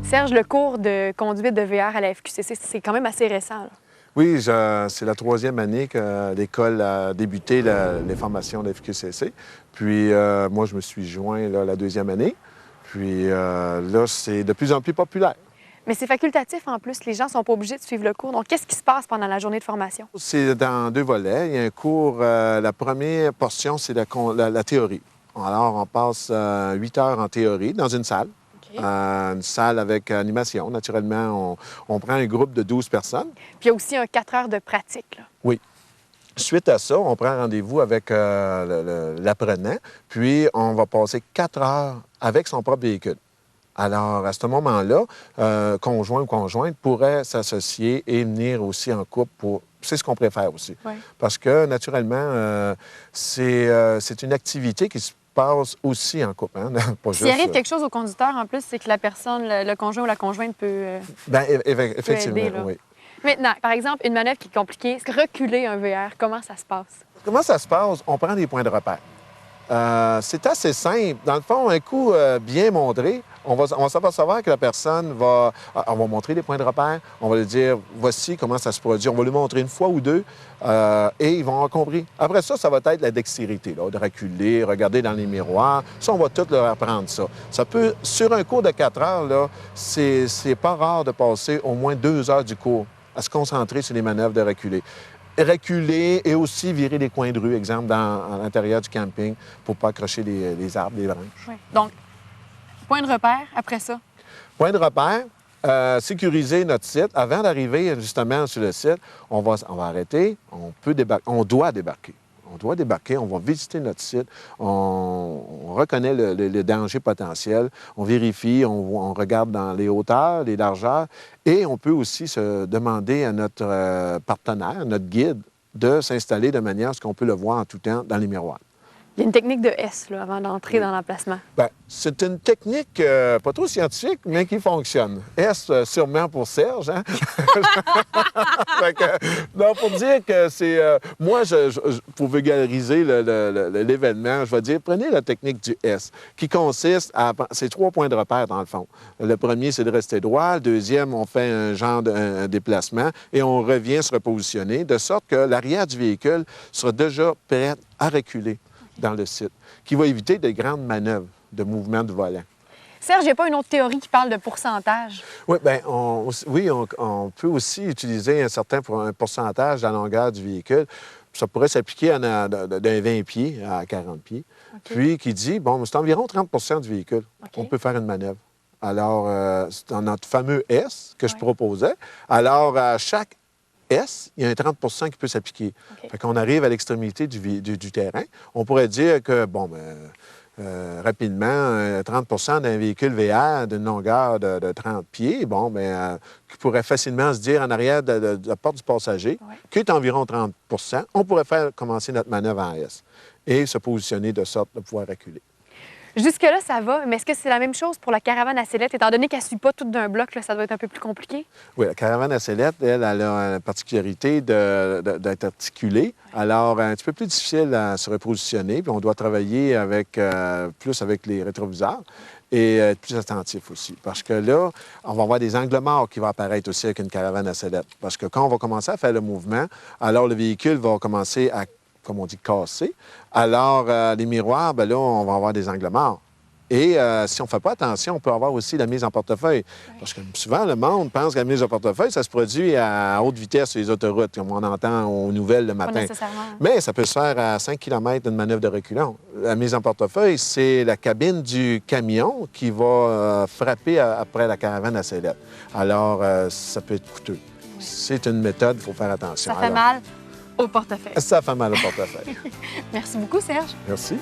Serge, le cours de conduite de VR à la FQCC, c'est quand même assez récent, là. Oui, c'est la 3e année que l'école a débuté les formations de la FQCC. Puis moi, je me suis joint là, la 2e année. Puis là, c'est de plus en plus populaire. Mais c'est facultatif en plus, les gens ne sont pas obligés de suivre le cours. Donc, qu'est-ce qui se passe pendant la journée de formation? C'est dans 2 volets. Il y a un cours, la première portion, c'est la théorie. Alors, on passe 8 heures en théorie dans une salle. OK. Une salle avec animation. Naturellement, on prend un groupe de 12 personnes. Puis il y a aussi un 4 heures de pratique, là. Oui. Suite à ça, on prend rendez-vous avec l'apprenant, puis on va passer 4 heures avec son propre véhicule. Alors, à ce moment-là, conjoint ou conjointe pourrait s'associer et venir aussi en couple pour... C'est ce qu'on préfère aussi. Oui. Parce que, naturellement, c'est une activité qui se passe aussi en couple. Hein? Pas S'il juste, arrive quelque chose au conducteur, en plus, c'est que la personne, le conjoint ou la conjointe peut... Bien, effectivement, aider, là. oui. Maintenant, par exemple, une manœuvre qui est compliquée, reculer un VR, comment ça se passe? Comment ça se passe? On prend des points de repère. C'est assez simple. Dans le fond, un coup bien montré, on va s'apercevoir que la personne va... On va montrer des points de repère, on va lui dire, voici comment ça se produit. On va lui montrer une fois ou deux et ils vont avoir compris. Après ça, ça va être la dextérité, là, de reculer, regarder dans les miroirs. Ça, on va tout leur apprendre ça. Ça peut, sur un cours de 4 heures, là, c'est pas rare de passer au moins 2 heures du cours à se concentrer sur les manœuvres de reculer. Reculer et aussi virer des coins de rue, exemple, à l'intérieur du camping, pour ne pas accrocher les arbres, les branches. Oui. Donc, point de repère, après ça? Point de repère, sécuriser notre site. Avant d'arriver, justement, sur le site, on va arrêter, on doit débarquer. On doit débarquer, on va visiter notre site, on reconnaît le danger potentiel, on vérifie, on regarde dans les hauteurs, les largeurs, et on peut aussi se demander à notre partenaire, notre guide, de s'installer de manière à ce qu'on peut le voir en tout temps dans les miroirs. Il y a une technique de S, là, avant d'entrer dans l'emplacement. Bien, c'est une technique pas trop scientifique, mais qui fonctionne. S, sûrement pour Serge, hein? Fait que, non, pour dire que c'est... moi, pour vulgariser l'événement, je vais dire, prenez la technique du S, qui consiste à... C'est 3 points de repère, dans le fond. Le premier, c'est de rester droit. Le deuxième, on fait un genre de déplacement et on revient se repositionner, de sorte que l'arrière du véhicule sera déjà prêt à reculer dans le site, qui va éviter de grandes manœuvres de mouvement du volant. Serge, il n'y a pas une autre théorie qui parle de pourcentage? Oui, bien, on peut aussi utiliser un pourcentage de la longueur du véhicule. Ça pourrait s'appliquer d'un 20 pieds à 40 pieds. Okay. Puis, qui dit, bon, c'est environ 30 du véhicule. Okay. On peut faire une manœuvre. Alors, c'est dans notre fameux S que je proposais. Alors, à chaque S, il y a un 30 qui peut s'appliquer. Okay. Fait qu'on arrive à l'extrémité du terrain. On pourrait dire que, bon, rapidement, 30 d'un véhicule VR d'une longueur de 30 pieds, bon, bien, qui pourrait facilement se dire en arrière de la porte du passager, qui est environ 30 on pourrait faire commencer notre manœuvre en S et se positionner de sorte de pouvoir reculer. Jusque-là, ça va, mais est-ce que c'est la même chose pour la caravane à sellette? Étant donné qu'elle ne suit pas toute d'un bloc, là, ça doit être un peu plus compliqué? Oui, la caravane à sellette, elle a la particularité d'être articulée. Alors, un petit peu plus difficile à se repositionner, puis on doit travailler plus avec les rétroviseurs et être plus attentif aussi. Parce que là, on va avoir des angles morts qui vont apparaître aussi avec une caravane à sellette. Parce que quand on va commencer à faire le mouvement, alors le véhicule va commencer à, comme on dit, casser. Alors, les miroirs, bien là, on va avoir des angles morts. Et si on ne fait pas attention, on peut avoir aussi la mise en portefeuille. Parce que souvent, le monde pense que la mise en portefeuille, ça se produit à haute vitesse sur les autoroutes, comme on entend aux nouvelles le matin. Pas nécessairement. Mais ça peut se faire à 5 km d'une manœuvre de reculons. La mise en portefeuille, c'est la cabine du camion qui va frapper après la caravane à sellette. Alors, ça peut être coûteux. Oui. C'est une méthode, il faut faire attention. Ça fait mal au portefeuille. Ça fait mal au portefeuille. Merci beaucoup, Serge. Merci.